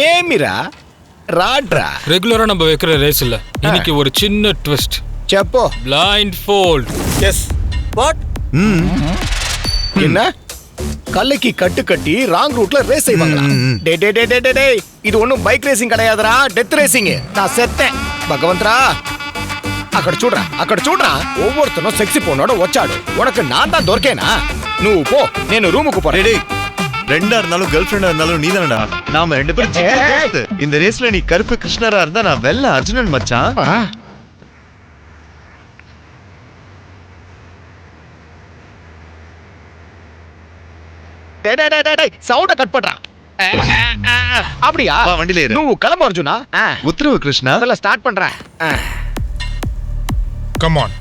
ஏமிரா ராட்ரா ரெகுலரா நம்ம வைக்கிற ரேஸ் இல்ல, இன்னைக்கு ஒரு சின்ன twist. Zepho blind fold. Yes what என்ன கல்லைக்கு கட்டு கட்டி ராங் ரூட்ல ரேஸ் செய்வாங்களா? டே டே டே டே டே இது ஒன்னும் பைக் ரேசிங் கிடையாதுடா, டெத் ரேசிங். நான் செத்தேன் భగవంతురా. అక్కడ చూడరా ఒవ్వొరుతనో సెక్సీ పొన్నోడ వచ్చాడు. ఉనకు నాందా దొరికేనా? నువ్వు పో, నేను రూముకు పోరే. ரெண்டா இருந்தாலும் கேர்ள் ஃப்ரெண்டா இருந்தாலும் நீ தானடா. நாம ரெண்டு பேரும் இந்த ரேஸ்ல நீ கருப்பு கிருஷ்ணரா இருந்தா நான் வெள்ள அர்ஜுனன் மச்சான். சவுண்ட கட் பண்றா. அப்படியா? வண்டியில ஏறு. నువ్వు கிளம்பு அர்ஜுனா. உத்தரவு கிருஷ்ணா. அதல ஸ்டார்ட் பண்றேன். Come on.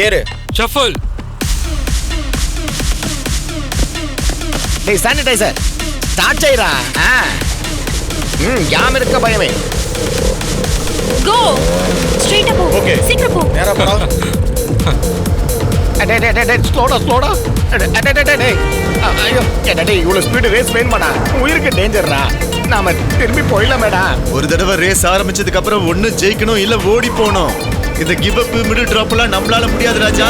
ஏறு. ஷஃபிள். டேய் சானிடைசர் ஸ்டார்ட் செய்றா. யாம் இருக்க பயமே. கோ ஸ்ட்ரைட் அப். ஓகே சீக்கிரம் போ. நேரா போடா. டே ஸ்லோடா. டே ஐயோ டே இவ்வளவு ஸ்பீடு ரேஸ் வேணுமாடா? உயிருக்கு டேஞ்சர்ரா. நாம திரும்பி போயிடலாமேடா. ஒரு தடவை ரேஸ் ஆரம்பிச்சதுக்கு அப்புறம் ஒண்ணு ஜெயிக்கணும் இல்ல ஓடி போகணும். இந்த கிவ் அப் மிடில் டிராப்லாம் நம்மளால முடியாது ராஜா.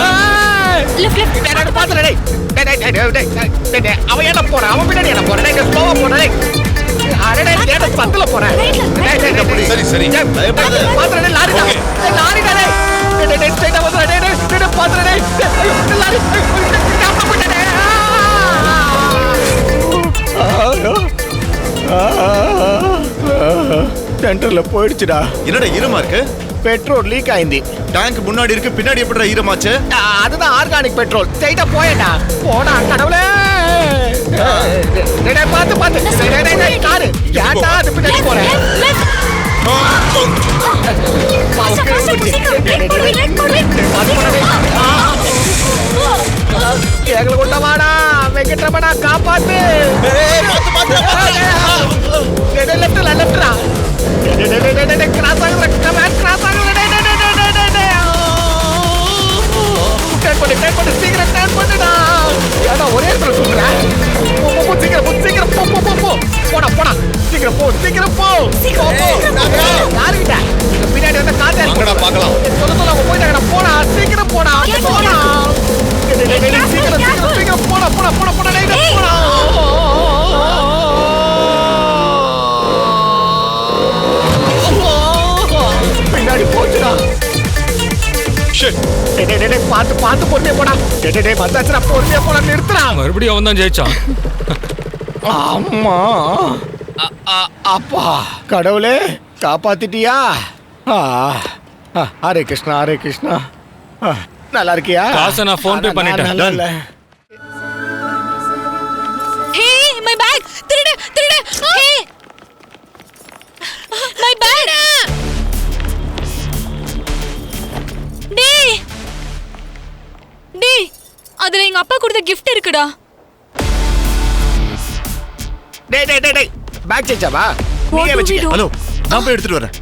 லெஃப்ட் பாத்துடா. டேய் அவன் என்ன போறான்? அவன் பின்னாடி என்ன போறான்? டேய் ஸ்லோவா போடா. டேய் அரடே டேய் பத்தல போறேன். சரி சரி பாத்துடா. லாரிடா. லாரிடா. டேய் ஸ்ட்ரைட்டா வந்து டேய் பாத்துடா. டேய் லாரி காப்பா போடா. சென்டர்ல போயிடுச்சுடா. என்னடா ஈரமா இருக்கு? Petrol league ஆயிந்தி. டேங்க் முன்னாடி இருக்கு, பின்னாடி எப்படிடா ஈரமாச்சு? அதுதான் ஆர்கானிக் பெட்ரோல். ஸ்ட்ரைட்டா போயடா. போடா கடவுளே. டேய் பாத்து. டேய் கார். ஏன்டா அது பின்னாடி போற? எங்களை கொண்ட வாடா வெங்கட்ரமணா, காப்பாத்து. லெஃப்ட்ரா கிராஸ் ஆகுற கிராஸ் ஆகுற. டேன் பண்ணு சீக்கிரம் டேன் பண்ணுடா. ஏடா ஒரே இடத்துல சுத்துறேன். சீக்கிரம் போ. போடா சீக்கிரம் போ. யாருக்கிட்ட பின்னாடி வந்து காத்தா அங்கடா பார்க்கலாம். சொல்ல அவங்க போயிட்டாங்கடா. போடா சீக்கிரம் போடா. சீக்கிரம் போடா. பின்னாடி போச்சுடா. பாத்து பொறுமையா போடா. டேய் வந்தாச்சுடா, பொறுமையா போடா. நிறுத்துறா. மறுபடியும் அவன் தான் ஜெயிச்சான். அம்மா அப்பா கடவுளே காப்பாத்திட்டியா? ஹரே கிருஷ்ணா. நல்லா இருக்கியா? காசை நான் ஃபோன் பே பண்ணிட்டேன். Hey my bag. திருடு. Hey my bag. டேய் அதுல எங்க அப்பா கொடுத்த gift இருக்குடா. டேய் பேக் சேச்சாவா? நீயே வெச்சுக்க. ஹலோ நான் போய் எடுத்துட்டு வரேன்.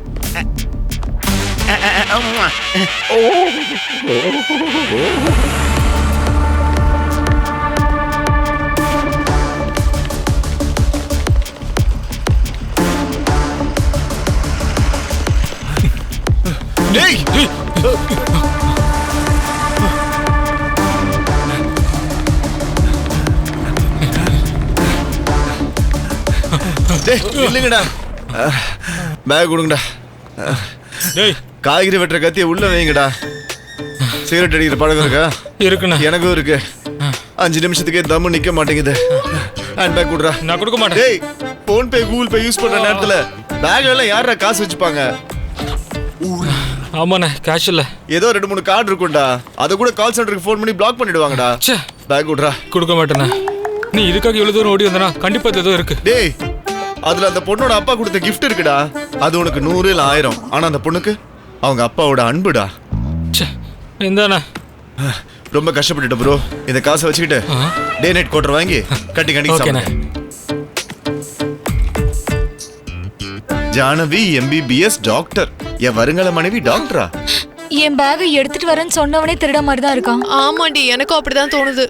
டேய் இல்லங்கடா, பேக் கொடுங்கடா. டேய் காய்கறி வெட்டுற கத்தியை உள்ள வைங்கடா. சிகரெட் அடிக்கிற பழக்கம் இருக்கா? இருக்குண்ணா. எனக்கும் இருக்கு. 5 நிமிஷத்துக்கே தம்மு நிக்க மாட்டேங்குது. ஹேண்ட் பேக் கொடுறா. நான் கொடுக்க மாட்டேன். டேய் phone Pay Google Pay use பண்ற நேரத்துல பேக்ல எல்லாம் யாரா காசு வச்சுப்பாங்க? ஆமாண்ணே, கேஷ் இல்ல. ஏதோ 2-3 கார்டு இருக்கும்டா. அத கூட கால் சென்டருக்கு ஃபோன் பண்ணி பிளாக் பண்ணிடுவாங்கடா. பேக் கொடுறா. கொடுக்க மாட்டேண்ணா. நீ இதுக்காக இவ்வளவு தூரம் ஓடி வந்தனா கண்டிப்பா ஏதோ இருக்கு. டேய் அதுல அந்த பொண்ணோட அப்பா கொடுத்த gift இருக்குடா. அது உனக்கு 100 இல்ல 1000. ஆனா அந்த பொண்ணுக்கு அவங்க அப்பாவோட அன்புடா. இந்தாண்ணா. ரொம்ப கஷ்டப்பட்டுட்ட ப்ரோ. இந்த காசை வச்சுக்கிட்டு டே நைட் கோட்டர் வாங்கி கட்டி ஓகேண்ணா. Jahnavi MBBS doctor. என் வருங்கால மனைவி டாக்டரா? என் பேக் எடுத்துட்டு வரேன்னு சொன்னவனே திருட மாதிரி தான் இருக்கான். ஆமாண்டி, எனக்கும் அப்படிதான் தோணுது.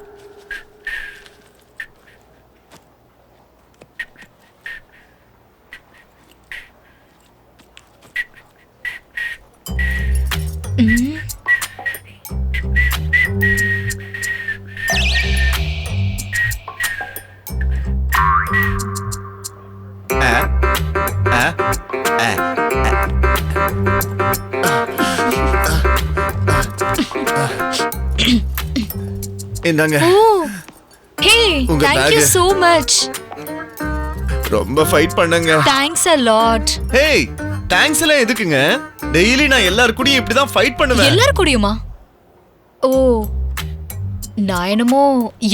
இந்தாங்க. ஓ ஹே உங்க thank you bag. so much. ரொம்ப ஃபைட் பண்ணங்க. Thanks a lot. Hey, thanks எல்லாம் எதுக்குங்க? டெய்லி நான் எல்லார் கூடயும் இப்படி தான் ஃபைட் பண்ணுவேன். எல்லாரும் கூடயுமா? ஓ நான் என்னமோ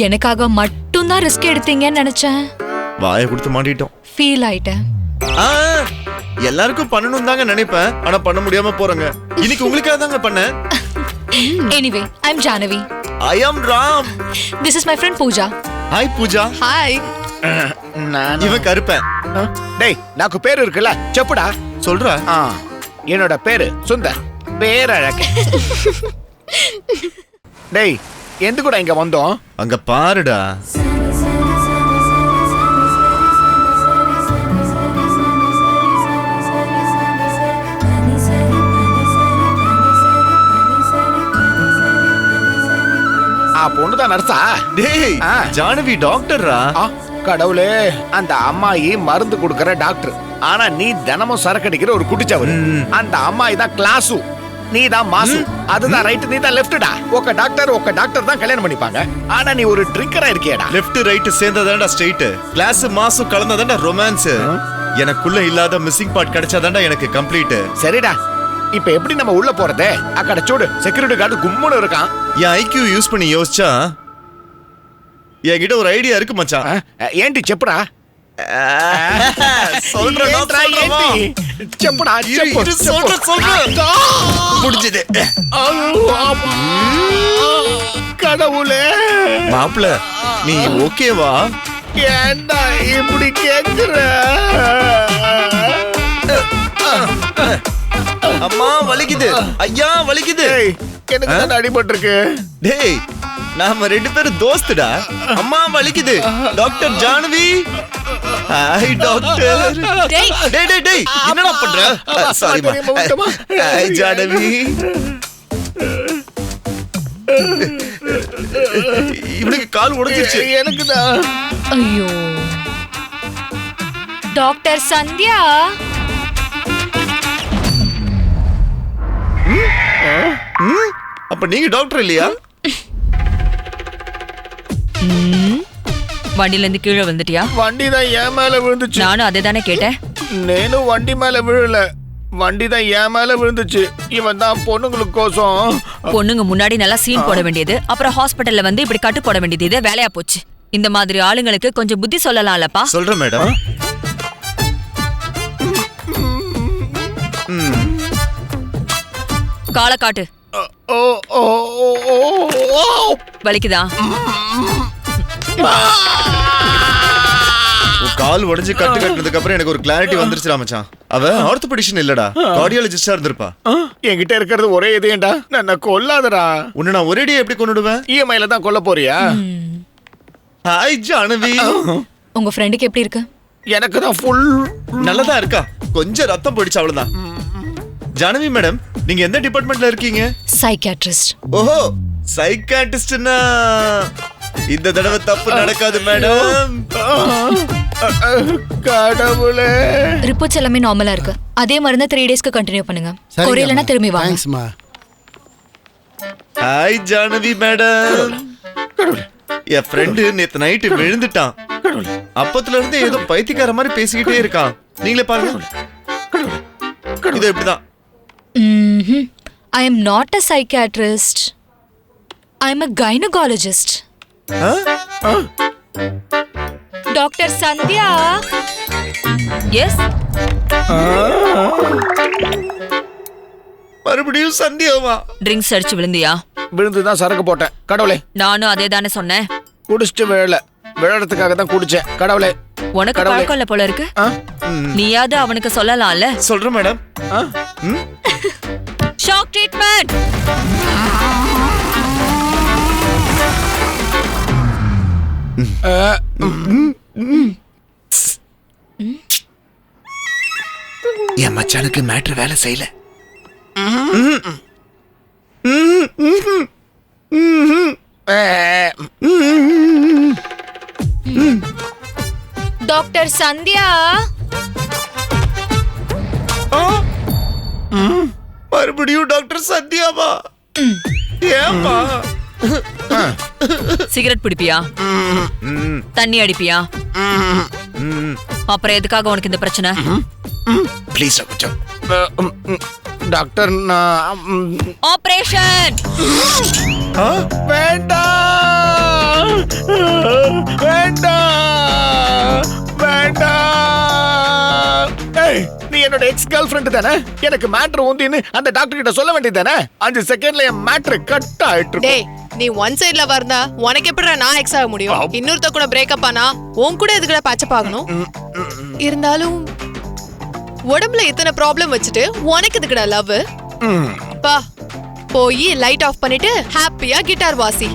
எனக்காக மட்டும் தான் ரிஸ்க் எடுத்தீங்கன்னு நினைச்சேன். வாயை கொடுத்து மாட்டிட்டோம். ஃபீல் ஆயிட்டேன். ஆ, எல்லாருக்கும் பண்ணணும் தாங்க நினைப்பேன். ஆனா பண்ண முடியாம போறேங்க. இன்னைக்கு உங்களுக்காக தாங்க பண்ணேன். Anyway, I'm Janavi. I am Ram. This is my friend Pooja. Hi Pooja. Hi. இவன் கருப்பேன். டேய் నాకు பேரு இருக்குல்ல செப்புடா. சொல்றா. என்னோட பேரு சுந்தர். பேரழகு. டேய் எந்த கூட இங்க வந்தோம்? அங்க பாருடா. பொண்ணுதான் நர்ஸா? டேய் ஜானவி டாக்டர்ரா. கடவுளே, அந்த அம்மாயி மருந்து கொடுக்கற டாக்டர். ஆனா நீ தினமும் சரக்கு அடிக்கிற ஒரு குட்டிச்சவர். அந்த அம்மாயி தான் கிளாஸு, நீ தான் மாசு. அதுதான் ரைட், நீ தான் லெஃப்ட்டா. ஒரு டாக்டர் தான் கல்யாணம் பண்ணிப்பாங்க. ஆனா நீ ஒரு ட்ரிங்கரா இருக்கியேடா. லெஃப்ட் ரைட் சேர்ந்ததாண்டா ஸ்ட்ரைட். கிளாஸ் மாசு கலந்ததாண்டா ரொமான்ஸ். எனக்குள்ள இல்லாத மிஸ்ஸிங் பார்ட் கிடைச்சாதாண்டா எனக்கு கம்ப்ளீட். சரிடா, இப்ப எப்படி நம்ம உள்ள போறதே? அக்கட சூடு செக்யூரிட்டி கார்டு கும்முன்னு இருக்கான். என் ஐக்யூ யூஸ் பண்ணி யோசிச்சா என்கிட்ட ஒரு ஐடியா இருக்கு மச்சான். ஏண்டி செப்புடா? புடிச்சது கடவுளே. மாப்பிள நீ ஓகேவா? ஏண்டா இப்படி கேக்குற? அம்மா வலிக்குது, ஐயா வலிக்குது. எனக்கு தான் அடிபட்டிருக்கு. டேய் நாம ரெண்டு பேரும் தோஸ்துடா. அம்மா வலிக்குது. டாக்டர் ஜானவி. Hi doctor. டேய் டேய் டேய் டேய் என்னடா பண்ற? சாரிமா. ஹாய் ஜானவி. இவனுக்கு கால் உடைஞ்சிருச்சு. எனக்கு தான். ஐயோ டாக்டர் சந்தியா. அப்ப நீங்க டாக்டர் இல்லையா? வண்டில இருந்து கீழே வந்துட்டியா? வண்டி தான் என் மேல விழுந்துச்சு. நானும் அதே தானே கேட்டேன். நேனும் வண்டி மேல விழல, வண்டி தான் என் மேல விழுந்துச்சு. இவன் தான் பொண்ணுங்களுக்கு கோசம். பொண்ணுங்க முன்னாடி நல்லா சீன் போட வேண்டியது, அப்புறம் ஹாஸ்பிட்டல்ல வந்து இப்படி கட்டு போட வேண்டியது, இதே வேலையா போச்சு. இந்த மாதிரி ஆளுங்களுக்கு கொஞ்சம் புத்தி சொல்லலாம்லப்பா. சொல்றேன் மேடம். காலை காட்டு. வலிக்குதா? கால் உடைஞ்சு கட்டு கட்டினதுக்கு அப்புறம் எனக்கு ஒரு கிளாரிட்டி வந்துருச்சு மச்சான். அவ ஆர்த்தோபெடிஷன் இல்லடா, கார்டியாலஜிஸ்டா இருந்திருப்பா. என்கிட்ட இருக்கிறது ஒரே இதேண்டா. நான் கொல்லாதடா. உன்னை நான் ஒரேடியா எப்படி கொன்னுடுவேன்? இஎம்ஐல தான் கொல்ல போறியா? ஹாய் ஜானவி. உங்க ஃப்ரெண்டுக்கு எப்படி இருக்கு? எனக்கு தான் ஃபுல் நல்லதா இருக்கா. கொஞ்சம் ரத்தம் போயிடுச்சு அவ்வளவுதான். ஜானவி மேடம், நீங்க எந்த டிபார்ட்மெண்ட்ல இருக்கீங்க? சைக்கியாட்ரிஸ்ட். ஓஹோ, சைக்காட்ரிஸ்ட்னா இந்த தடவை தப்பு நடக்காது மேடம். கடவுளே. ரிப்போர்ட்ஸ் எல்லாமே நார்மலா இருக்கு. அதே மருந்து 3 டேஸ்க்கு கண்டினியூ பண்ணுங்க. குறையலனா திரும்பி வாங்க. தேங்க்ஸ்மா. Hi Janavi madam. என் ஃப்ரெண்டு நேத்து நைட்டு விழுந்துட்டான். அப்பத்துல இருந்து ஏதோ பைத்தியக்கார மாதிரி பேசிக்கிட்டே இருக்கான். நீங்களே பாருங்க. இது எப்படிதான்? I am not a psychiatrist. I am a gynecologist. Dr. Sandhya. Yes. மறுபடியும் சந்தியாவா? ட்ரிங்க்ஸ் அடிச்சு விழுந்தியா? விழுந்துதான் சரக்கு போட்டேன். கடவுளே. நானும் அதே தானே சொன்னேன். குடிச்சிட்டு விழறதுக்காக தான் குடிச்சேன். கடவுளே. உனக்கு பழக்கம் இல்ல போல இருக்கு. நீயாவது அவனுக்கு சொல்லலாம்ல. சொல்றேன் மேடம். Shock treatment. என் மச்சானுக்கு மேட்ரு வேலை செய்யல. டாக்டர் சந்தியா, மறுபடியும் டாக்டர் சத்யாவா? ஏன்பா? சிகரெட் பிடிப்பியா? தண்ணி அடிப்பியா? அப்புறம் எதுக்காக உனக்கு இந்த பிரச்சனை? ப்ளீஸ் கொஞ்சம் டாக்டர் நான் ஆபரேஷன். வேண்டாம் வேண்டாம் வேண்டாம். ஏய், நீ என்னோட எக்ஸ் கேர்ள் ஃப்ரெண்ட் தானே? எனக்கு மேட்ரு ஊந்தின்னு அந்த டாக்டர் கிட்ட சொல்ல வேண்டியது தானே? 5 செகண்ட்ல என் மேட்ரு கட் ஆயிட்டு டேய், நீ ஒன் சைடுல வரதா உனக்கு எப்படிடா நான் எக்ஸ் ஆக முடியும்? இன்னொருத்த கூட பிரேக்கப் ஆனா உன் கூட எதுக்குடா பேச்சப் ஆகணும்? இருந்தாலும் உடம்புல இத்தனை ப்ராப்ளம் வச்சுட்டு உனக்கு எதுக்குடா லவ்? பா, போய் லைட் ஆஃப் பண்ணிட்டு ஹாப்பியா கிட்டார் வாசி.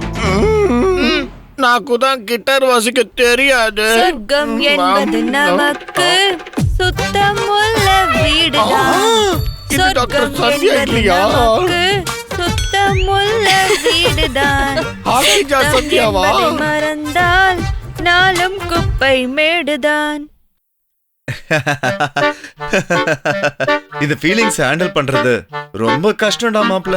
நாக்குதான் கிட்டார் வாசிக்க தெரியாது. சொர்க்கம் என்பது நமக்கு சுத்தமுள்ள வீடுதான். இது டாக்டர் சொர்க்கம் சத்யா என்பது இல்லையா? நமக்கு சுத்தமுள்ள வீடுதான். ஆகிஜா சத்யாவா? என்பதை மறந்தால் நாளும் குப்பை மேடுதான். இந்த ஃபீலிங்ஸ் ஹேண்டில் பண்றது ரொம்ப கஷ்டம்டா மாப்ள.